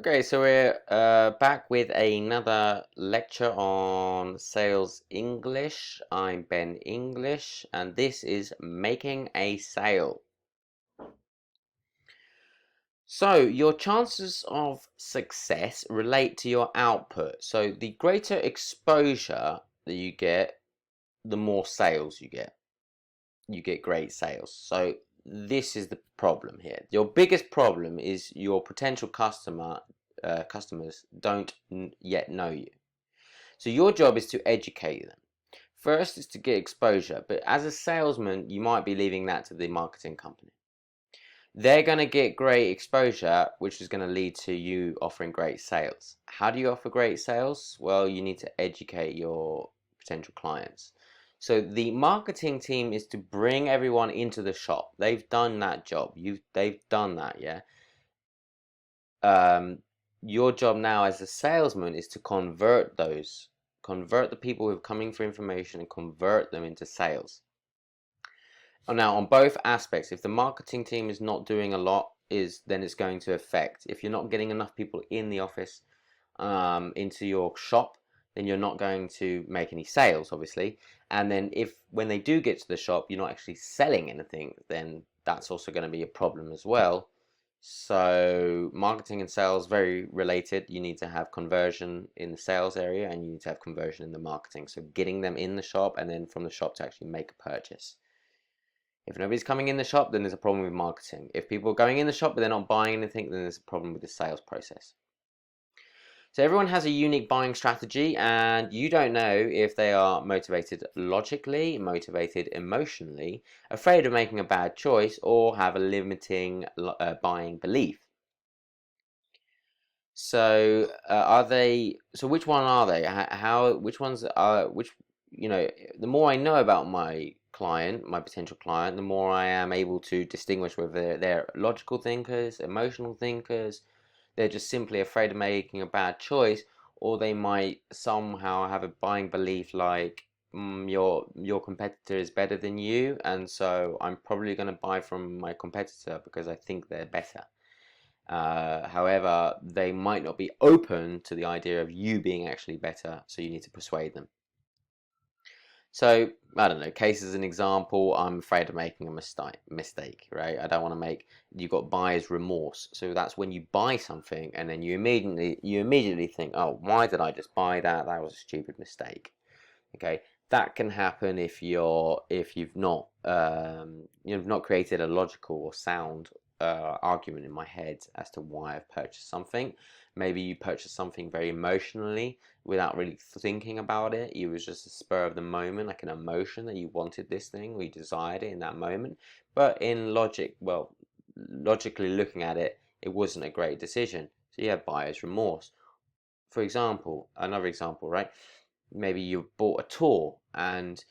Okay, so we're back with another lecture on sales English. I'm Ben English, and this is making a sale. So, your chances of success relate to your output. So, the greater exposure that you get, the more sales you get. You get great sales. So, this is the problem here. Your biggest problem is your potential customers don't yet know you. So your job is to educate them. First is to get exposure, but as a salesman, you might be leaving that to the marketing company. They're going to get great exposure, which is going to lead to you offering great sales. How do you offer great sales? Well, you need to educate your potential clients. So the marketing team is to bring everyone into the shop. They've done that job. They've done that, yeah. Um, your job now as a salesman is to convert the people who are coming for information and convert them into sales. Now, on both aspects, if the marketing team is not doing a lot, then it's going to affect. If you're not getting enough people in the office, into your shop, then you're not going to make any sales, obviously. And then when they do get to the shop, you're not actually selling anything, then that's also going to be a problem as well. So marketing and sales, very related. You need to have conversion in the sales area and you need to have conversion in the marketing. So getting them in the shop and then from the shop to actually make a purchase. If nobody's coming in the shop, then there's a problem with marketing. If people are going in the shop but they're not buying anything, then there's a problem with the sales process. So everyone has a unique buying strategy, and you don't know if they are motivated logically, motivated emotionally, afraid of making a bad choice, or have a limiting buying belief. So are they? So which one are they? How? Which ones are? Which? The more I know about my client, my potential client, the more I am able to distinguish whether they're logical thinkers, emotional thinkers, they're just simply afraid of making a bad choice, or they might somehow have a buying belief like your competitor is better than you, and so I'm probably going to buy from my competitor because I think they're better. However, they might not be open to the idea of you being actually better, so you need to persuade them. So, I don't know, case as an example, I'm afraid of making a mistake, right? I don't want to you've got buyer's remorse. So that's when you buy something and then you immediately think, oh, why did I just buy that? That was a stupid mistake. Okay, that can happen if you've not created a logical or sound argument in my head as to why I've purchased something. Maybe you purchased something very emotionally without really thinking about it. It was just a spur of the moment, like an emotion that you wanted this thing or you desired it in that moment. But logically looking at it, it wasn't a great decision. So you have buyer's remorse. For example, another example, right? Maybe you bought a tour and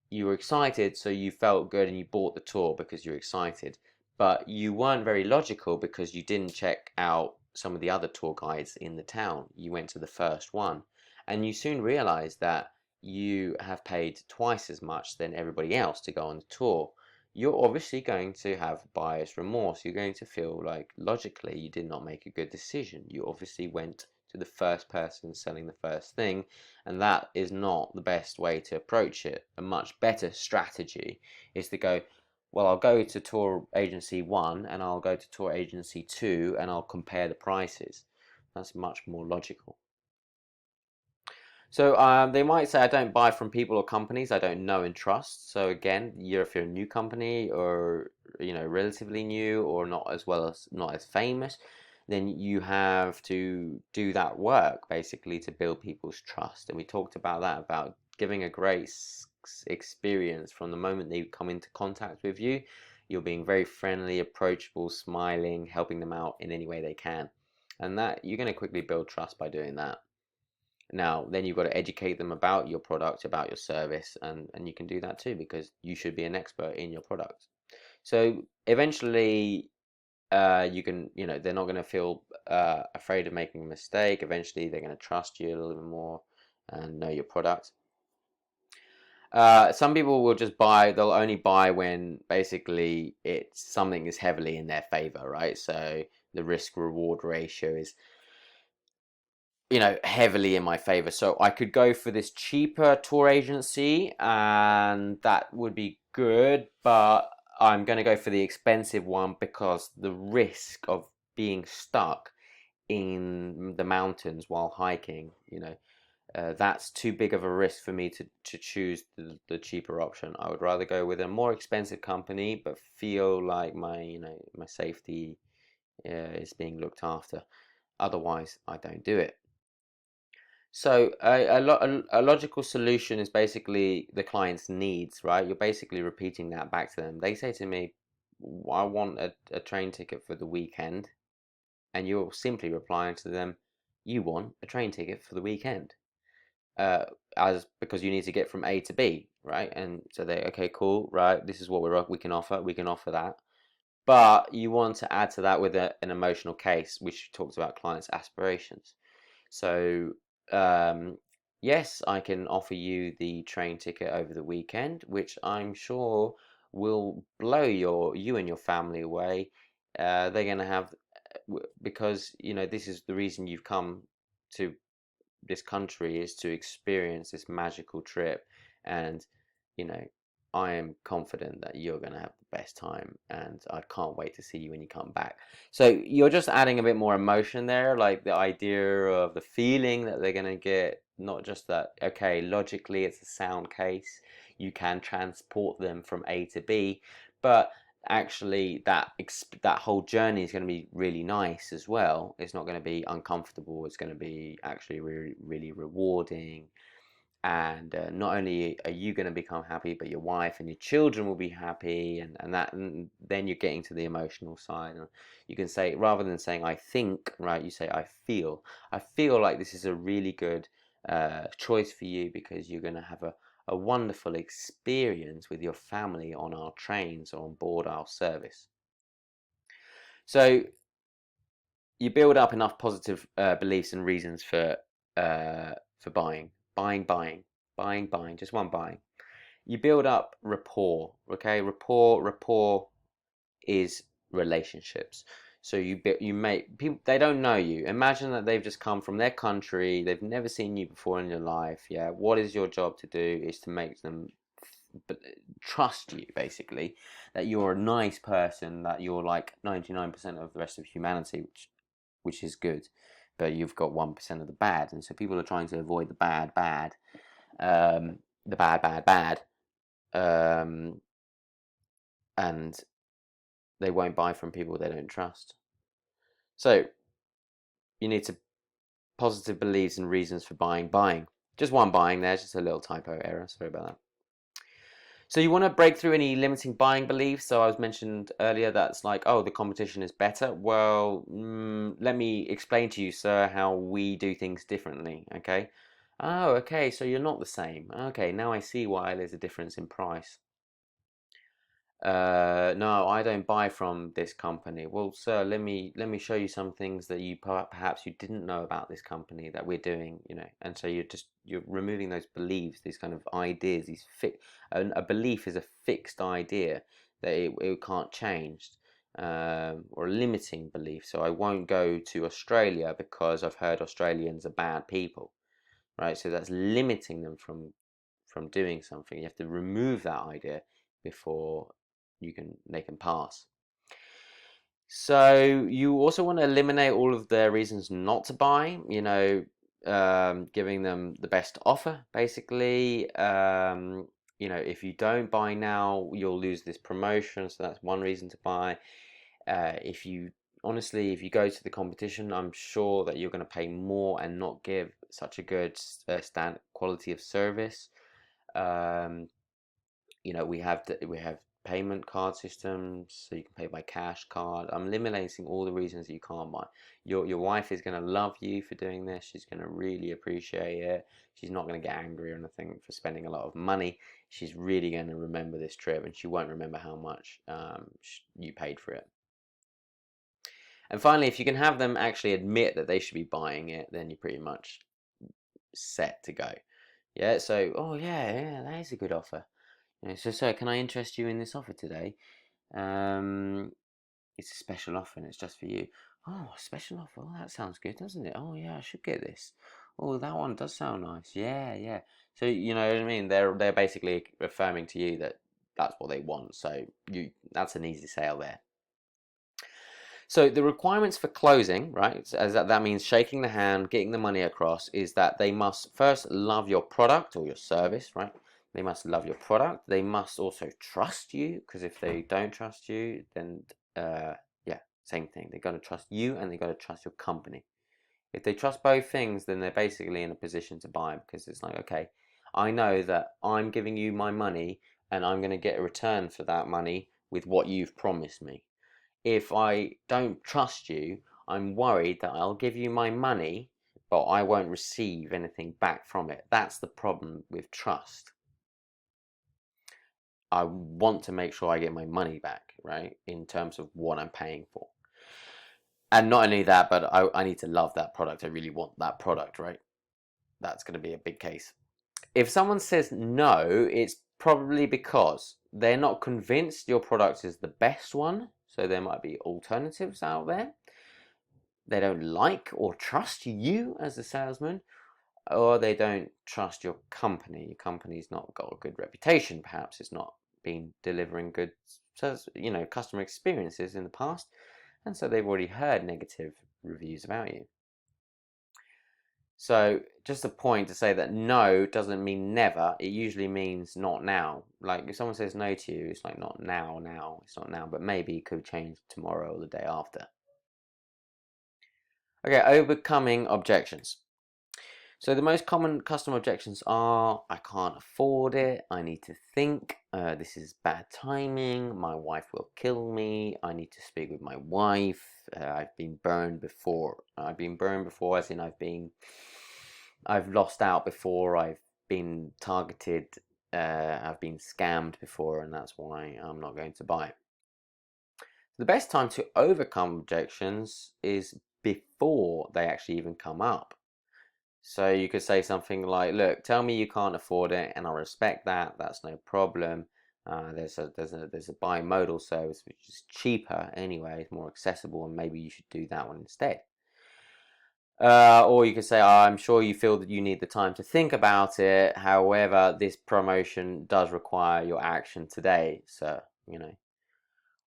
you were excited, so you felt good and you bought the tour because you're excited. But you weren't very logical because you didn't check out some of the other tour guides in the town. You went to the first one, and you soon realized that you have paid twice as much than everybody else to go on the tour. You're obviously going to have buyer's remorse. You're going to feel like logically you did not make a good decision. You obviously went to the first person selling the first thing, and that is not the best way to approach it. A much better strategy is to go, well, I'll go to tour agency 1 and I'll go to tour agency 2 and I'll compare the prices. That's much more logical. So they might say I don't buy from people or companies I don't know and trust. So again, if you're a new company or relatively new or not as famous, then you have to do that work basically to build people's trust. And we talked about that, about giving a great experience from the moment they come into contact with you. You're being very friendly, approachable, smiling, helping them out in any way they can. And that you're going to quickly build trust by doing that. Now, then you've got to educate them about your product, about your service, and you can do that too because you should be an expert in your product. So eventually, they're not going to feel afraid of making a mistake. Eventually, they're going to trust you a little bit more and know your product. Some people will just buy, they'll only buy when something is heavily in their favor, right? So the risk reward ratio is heavily in my favor. So I could go for this cheaper tour agency, and that would be good, but I'm going to go for the expensive one because the risk of being stuck in the mountains while hiking, that's too big of a risk for me to choose the cheaper option. I would rather go with a more expensive company, but feel like my safety is being looked after. Otherwise, I don't do it. So a logical solution is basically the client's needs, right? You're basically repeating that back to them. They say to me, I want a train ticket for the weekend, and you're simply replying to them, you want a train ticket for the weekend, uh, as because you need to get from A to B, right? And so they, okay, cool, right? This is what we can offer. We can offer that, but you want to add to that with an emotional case, which talks about clients' aspirations. So, yes, I can offer you the train ticket over the weekend, which I'm sure will blow you and your family away. They're going to have, because this is the reason you've come to this country, is to experience this magical trip, and you know I am confident that you're going to have the best time, and I can't wait to see you when you come back. So you're just adding a bit more emotion there, like the idea of the feeling that they're going to get, not just that, okay, logically it's a sound case, you can transport them from A to B, but actually that whole journey is going to be really nice as well. It's not going to be uncomfortable. It's going to be actually really, really rewarding. And not only are you going to become happy, but your wife and your children will be happy, and then you're getting to the emotional side. And you can say, rather than saying I think, right, you say I feel like this is a really good choice for you, because you're going to have a wonderful experience with your family on our trains or on board our service. So you build up enough positive beliefs and reasons for buying, just one buying. You build up rapport, okay? Rapport is relationships. So you make people, they don't know you. Imagine that they've just come from their country, they've never seen you before in your life. Yeah, what is your job to do is to make them trust you, basically, that you're a nice person, that you're like 99% of the rest of humanity, which is good, but you've got 1% of the bad, and so people are trying to avoid the the bad, um, and they won't buy from people they don't trust. So you need to positive beliefs and reasons for buying. Just one buying there, just a little typo error. Sorry about that. So you want to break through any limiting buying beliefs. So I was mentioned earlier that's like, oh, the competition is better. Well, let me explain to you, sir, how we do things differently. Okay. Oh, okay. So you're not the same. Okay, now I see why there's a difference in price. No, I don't buy from this company. Well, sir, let me show you some things that you perhaps you didn't know about this company that we're doing, And so you're removing those beliefs, these kind of ideas, a belief is a fixed idea that it can't change, or a limiting belief. So I won't go to Australia because I've heard Australians are bad people, right? So that's limiting them from doing something. You have to remove that idea before they can pass. So you also want to eliminate all of their reasons not to buy, giving them the best offer, basically. If you don't buy now, you'll lose this promotion, so that's one reason to buy. If you Honestly, if you go to the competition, I'm sure that you're going to pay more and not give such a good stand quality of service. Um, we have payment card systems, so you can pay by cash card. I'm eliminating all the reasons that you can't buy. Your wife is going to love you for doing this. She's going to really appreciate it. She's not going to get angry or anything for spending a lot of money. She's really going to remember this trip, and she won't remember how much you paid for it. And finally, if you can have them actually admit that they should be buying it, then you're pretty much set to go. Yeah, so, oh yeah, that is a good offer. So, sir, can I interest you in this offer today? It's a special offer and it's just for you. Oh, special offer. Oh, that sounds good, doesn't it? Oh yeah, I should get this. Oh, that one does sound nice. Yeah, yeah. So you know what I mean? They're basically affirming to you that that's what they want. So that's an easy sale there. So the requirements for closing, right, as that means shaking the hand, getting the money across, is that they must first love your product or your service, right? They must love your product. They must also trust you, because if they don't trust you, then yeah, same thing. They're going to trust you and they're going to trust your company. If they trust both things, then they're basically in a position to buy, because it's like, okay, I know that I'm giving you my money and I'm going to get a return for that money with what you've promised me. If I don't trust you, I'm worried that I'll give you my money, but I won't receive anything back from it. That's the problem with trust. I want to make sure I get my money back, right? In terms of what I'm paying for. And not only that, but I need to love that product. I really want that product, right? That's going to be a big case. If someone says no, it's probably because they're not convinced your product is the best one. So there might be alternatives out there. They don't like or trust you as a salesman, or they don't trust your company. Your company's not got a good reputation. Perhaps it's not been delivering good, customer experiences in the past, and so they've already heard negative reviews about you. So just a point to say that no doesn't mean never. It usually means not now. Like if someone says no to you, it's like not now. It's not now, but maybe it could change tomorrow or the day after. Okay, overcoming objections. So the most common customer objections are, I can't afford it, I need to think, this is bad timing, my wife will kill me, I need to speak with my wife, I've been burned before. I've been burned before as in I've lost out before, I've been targeted, I've been scammed before, and that's why I'm not going to buy. The best time to overcome objections is before they actually even come up. So you could say something like, "Look, tell me you can't afford it, and I respect that. That's no problem. There's a bimodal service which is cheaper anyway, it's more accessible, and maybe you should do that one instead." Or you could say, oh, "I'm sure you feel that you need the time to think about it. However, this promotion does require your action today, sir. You know."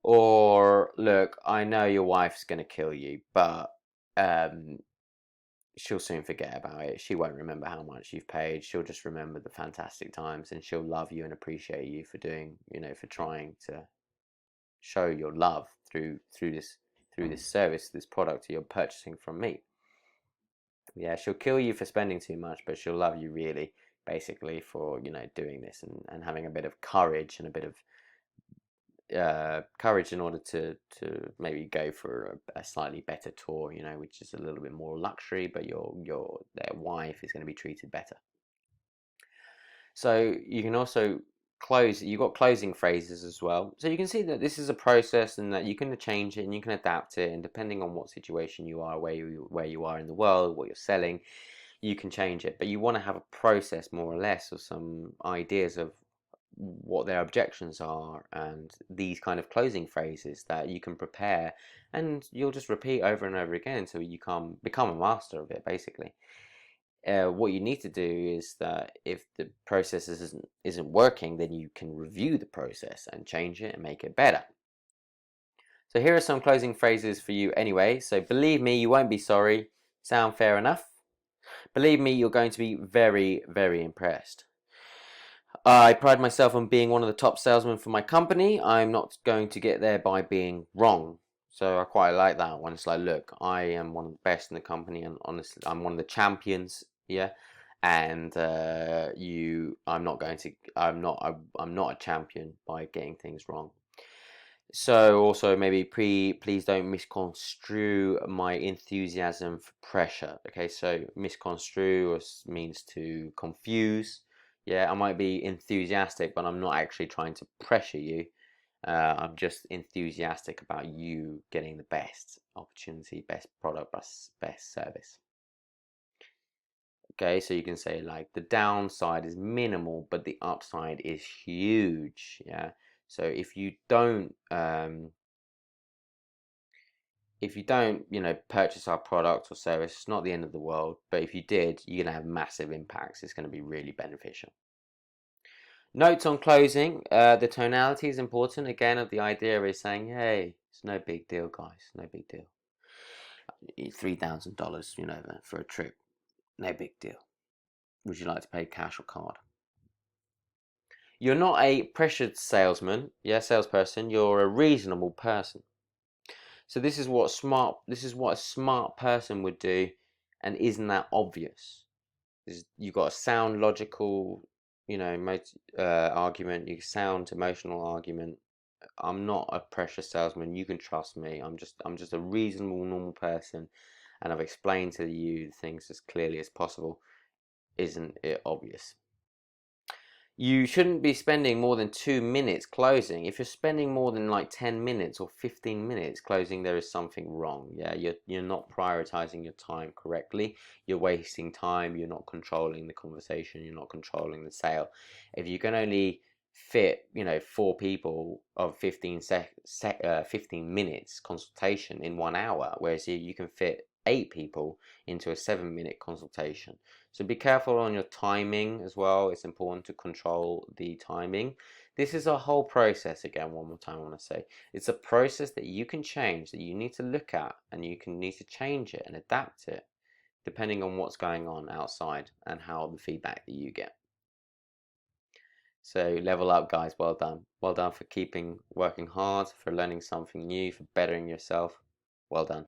Or, "Look, I know your wife's gonna kill you, but um, she'll soon forget about it. She won't remember how much you've paid. She'll just remember the fantastic times, and she'll love you and appreciate you for doing, for trying to show your love through this service, this product you're purchasing from me. Yeah, she'll kill you for spending too much, but she'll love you really, basically, for doing this and having a bit of courage and a bit of courage in order to maybe go for a slightly better tour, which is a little bit more luxury, but their wife is going to be treated better. So you can also you've got closing phrases as well. So you can see that this is a process and that you can change it and you can adapt it, and depending on what situation you are, where you are in the world, what you're selling, you can change it. But you want to have a process more or less, or some ideas of what their objections are, and these kind of closing phrases that you can prepare, and you'll just repeat over and over again until you become a master of it, basically. What you need to do is that if the process isn't working, then you can review the process and change it and make it better. So here are some closing phrases for you anyway. So believe me, you won't be sorry. Sound fair enough? Believe me, you're going to be very, very impressed. I pride myself on being one of the top salesmen for my company. I'm not going to get there by being wrong. So I quite like that one. It's like, look, I am one of the best in the company, and honestly, I'm one of the champions. Yeah, and I'm not going to. I'm not a champion by getting things wrong. So also maybe please don't misconstrue my enthusiasm for pressure. Okay, so misconstrue means to confuse. Yeah, I might be enthusiastic, but I'm not actually trying to pressure you. I'm just enthusiastic about you getting the best opportunity, best product, best service. Okay, so you can say like the downside is minimal, but the upside is huge. Yeah. So if you don't if you don't, purchase our product or service, it's not the end of the world. But if you did, you're going to have massive impacts. It's going to be really beneficial. Notes on closing. The tonality is important. Again, of the idea is saying, hey, it's no big deal, guys. No big deal. $3,000, for a trip. No big deal. Would you like to pay cash or card? You're not a pressured salesman, salesperson. You're a reasonable person. So this is what a smart person would do, and isn't that obvious? You've got a sound logical, argument. You sound emotional argument. I'm not a pressure salesman. You can trust me. I'm just a reasonable, normal person, and I've explained to you things as clearly as possible. Isn't it obvious? You shouldn't be spending more than 2 minutes closing. If you're spending more than like 10 minutes or 15 minutes closing, there is something wrong. Yeah, you're not prioritizing your time correctly. You're wasting time. You're not controlling the conversation. You're not controlling the sale. If you can only fit, 4 people of 15 minutes consultation in 1 hour, whereas you can fit 8 people into a 7-minute consultation. So be careful on your timing as well. It's important to control the timing. This is a whole process. Again, one more time, I want to say it's a process that you can change, that you need to look at, and you can need to change it and adapt it depending on what's going on outside and how the feedback that you get. So level up, guys. Well done. Well done for working hard, for learning something new, for bettering yourself. Well done.